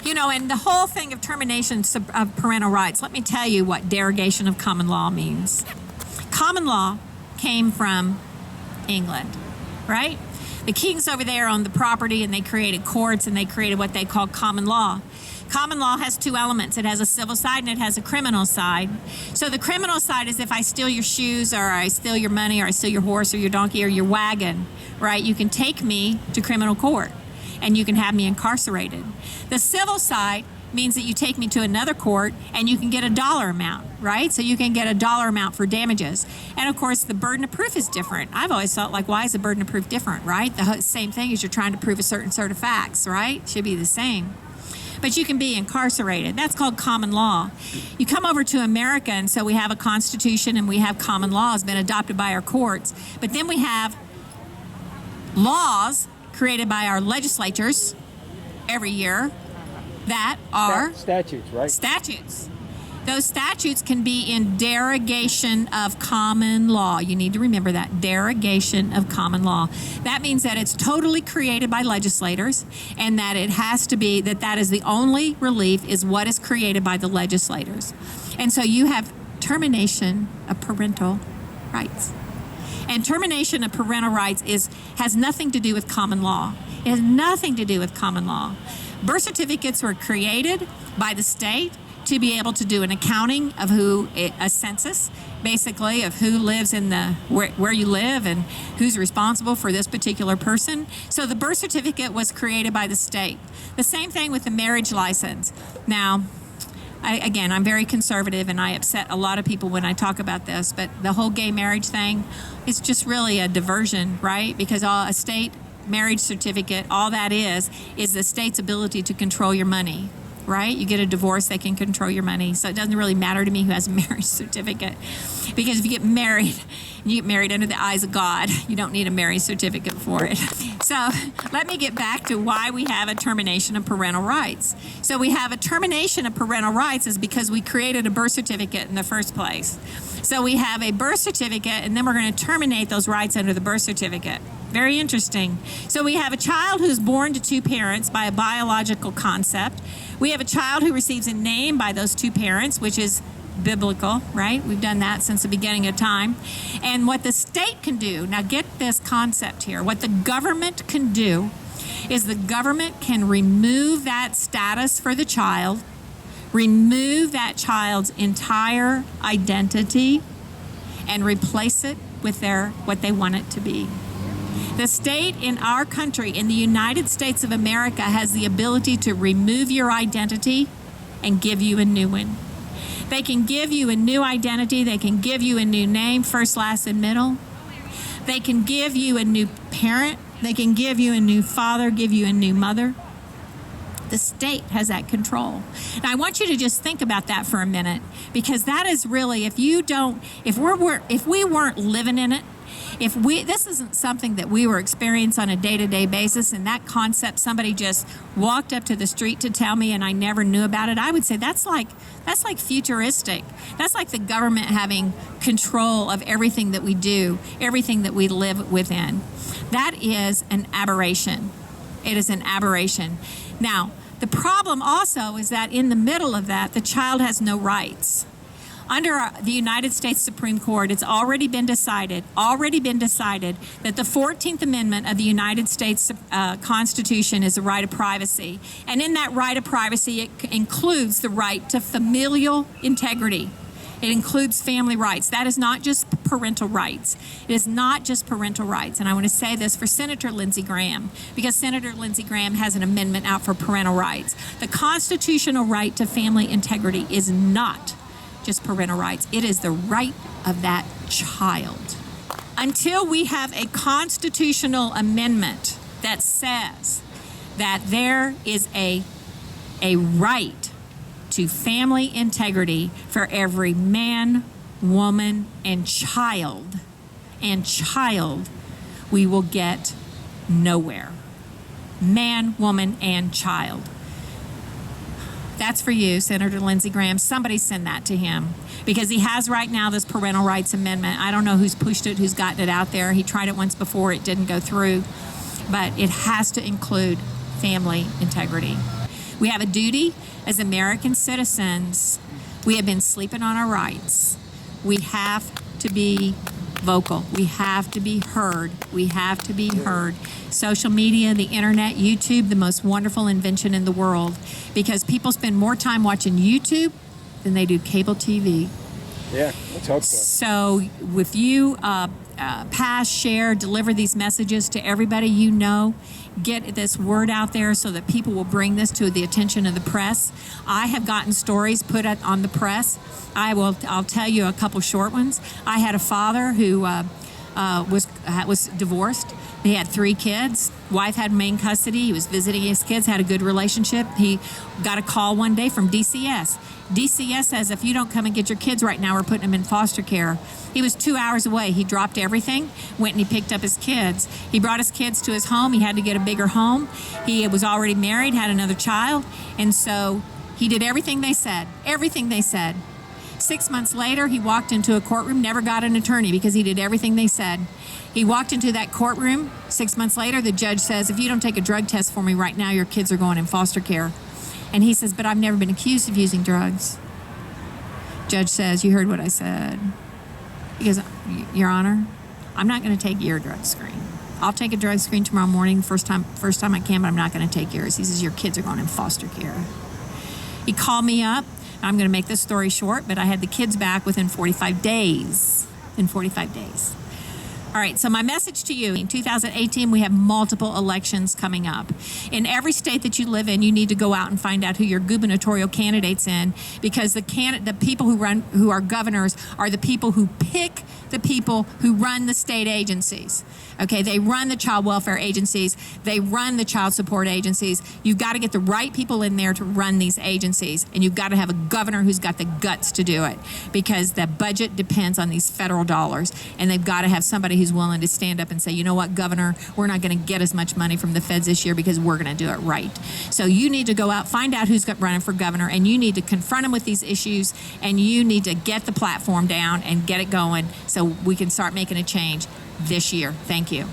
You know, and the whole thing of termination of parental rights, let me tell you what derogation of common law means. Common law came from England, right? The kings over there owned the property, and they created courts, and they created what they called common law. Common law has two elements. It has a civil side and it has a criminal side. So the criminal side is if I steal your shoes, or I steal your money, or I steal your horse or your donkey or your wagon, right? You can take me to criminal court and you can have me incarcerated. The civil side means that you take me to another court and you can get a dollar amount, right? So you can get a dollar amount for damages. And of course, the burden of proof is different. I've always felt like, why is the burden of proof different, right? The same thing as you're trying to prove a certain sort of facts, right? Should be the same. But you can be incarcerated. That's called common law. You come over to America, and so we have a constitution and we have common law has been adopted by our courts. But then we have laws created by our legislatures every year that are statutes, right? Statutes. Those statutes can be in derogation of common law. You need to remember that, derogation of common law. That means that it's totally created by legislators, and that it has to be, that is the only relief is what is created by the legislators. And so you have termination of parental rights. And termination of parental rights has nothing to do with common law. It has nothing to do with common law. Birth certificates were created by the state to be able to do an accounting of a census, basically, of who lives in where you live and who's responsible for this particular person. So the birth certificate was created by the state. The same thing with the marriage license. Now, I'm very conservative, and I upset a lot of people when I talk about this, but the whole gay marriage thing is just really a diversion, right? Because a state marriage certificate, all that is the state's ability to control your money. Right? You get a divorce, they can control your money. So it doesn't really matter to me who has a marriage certificate. Because if you get married, and you get married under the eyes of God, you don't need a marriage certificate for it. So let me get back to why we have a termination of parental rights. So we have a termination of parental rights is because we created a birth certificate in the first place. So we have a birth certificate, and then we're going to terminate those rights under the birth certificate. Very interesting. So we have a child who's born to two parents by a biological concept. We have a child who receives a name by those two parents, which is biblical, right? We've done that since the beginning of time. And what the state can do, now get this concept here, what the government can do is the government can remove that status for the child, remove that child's entire identity, and replace it with what they want it to be. The state in our country, in the United States of America, has the ability to remove your identity and give you a new one. They can give you a new identity. They can give you a new name, first, last, and middle. They can give you a new parent. They can give you a new father, give you a new mother. The state has that control. Now, I want you to just think about that for a minute, because that is really, if we weren't living in it, this isn't something that we were experiencing on a day-to-day basis, and that concept, somebody just walked up to the street to tell me and I never knew about it, I would say that's like futuristic. That's like the government having control of everything that we do, everything that we live within. That is an aberration. It is an aberration. Now, the problem also is that in the middle of that, the child has no rights. Under the United States Supreme Court, it's already been decided that the 14th Amendment of the United States Constitution is the right of privacy. And in that right of privacy, it includes the right to familial integrity. It includes family rights. That is not just parental rights. It is not just parental rights. And I want to say this for Senator Lindsey Graham, because Senator Lindsey Graham has an amendment out for parental rights. The constitutional right to family integrity is not just parental rights. It is the right of that child. Until we have a constitutional amendment that says that there is a right to family integrity for every man, woman, and child, we will get nowhere. Man, woman, and child. That's for you, Senator Lindsey Graham. Somebody send that to him, because he has right now this parental rights amendment. I don't know who's pushed it, who's gotten it out there. He tried it once before, it didn't go through, but it has to include family integrity. We have a duty as American citizens. We have been sleeping on our rights. We have to be vocal. We have to be heard. We have to be heard. Social media, the internet, YouTube, the most wonderful invention in the world, because people spend more time watching YouTube than they do cable TV. Yeah, let's hope so. So if you pass, share, deliver these messages to everybody you know, get this word out there so that people will bring this to the attention of the press. I have gotten stories put on the press. I'll tell you a couple short ones. I had a father who was divorced. He had 3 kids. Wife had main custody. He was visiting his kids, had a good relationship. He got a call one day from DCS. DCS says, if you don't come and get your kids right now, we're putting them in foster care. He was 2 hours away. He dropped everything, went and he picked up his kids. He brought his kids to his home. He had to get a bigger home. He was already married, had another child, and so he did everything they said. Everything they said. 6 months later, he walked into a courtroom, never got an attorney because he did everything they said. He walked into that courtroom. 6 months later, the judge says, if you don't take a drug test for me right now, your kids are going in foster care. And he says, but I've never been accused of using drugs. Judge says, you heard what I said. He goes, Your Honor, I'm not going to take your drug screen. I'll take a drug screen tomorrow morning, first time I can, but I'm not going to take yours. He says, your kids are going in foster care. He called me up. I'm going to make this story short, but I had the kids back within 45 days. In 45 days. All right, so my message to you, in 2018, we have multiple elections coming up. In every state that you live in, you need to go out and find out who your gubernatorial candidate's in, because the people who are governors are the people who pick the people who run the state agencies. Okay, they run the child welfare agencies, they run the child support agencies. You've got to get the right people in there to run these agencies, and you've got to have a governor who's got the guts to do it, because the budget depends on these federal dollars, and they've got to have somebody who's willing to stand up and say, you know what, Governor, we're not going to get as much money from the feds this year because we're going to do it right. So you need to go out, find out who's running for governor, and you need to confront them with these issues, and you need to get the platform down and get it going so we can start making a change this year. Thank you.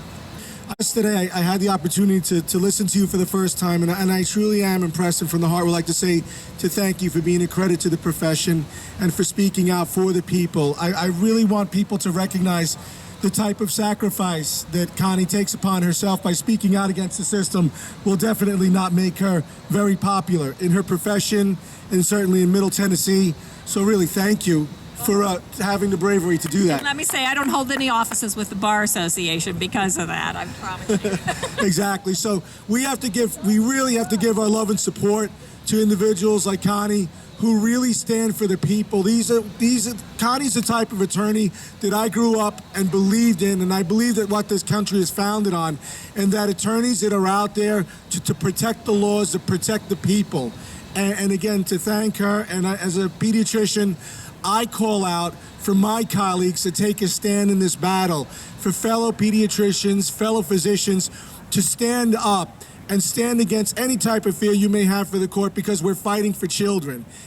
Today, I had the opportunity to listen to you for the first time, and I truly am impressed, and from the heart would like to say to thank you for being a credit to the profession and for speaking out for the people. I really want people to recognize the type of sacrifice that Connie takes upon herself by speaking out against the system will definitely not make her very popular in her profession and certainly in Middle Tennessee. So really, thank you for having the bravery to do that. And let me say, I don't hold any offices with the Bar Association because of that, I promise you. Exactly. So we really have to give our love and support to individuals like Connie who really stand for the people. Connie's the type of attorney that I grew up and believed in, and I believe that what this country is founded on, and that attorneys that are out there to protect the laws, to protect the people. And again, to thank her, and as a pediatrician, I call out for my colleagues to take a stand in this battle, for fellow pediatricians, fellow physicians, to stand up and stand against any type of fear you may have for the court, because we're fighting for children.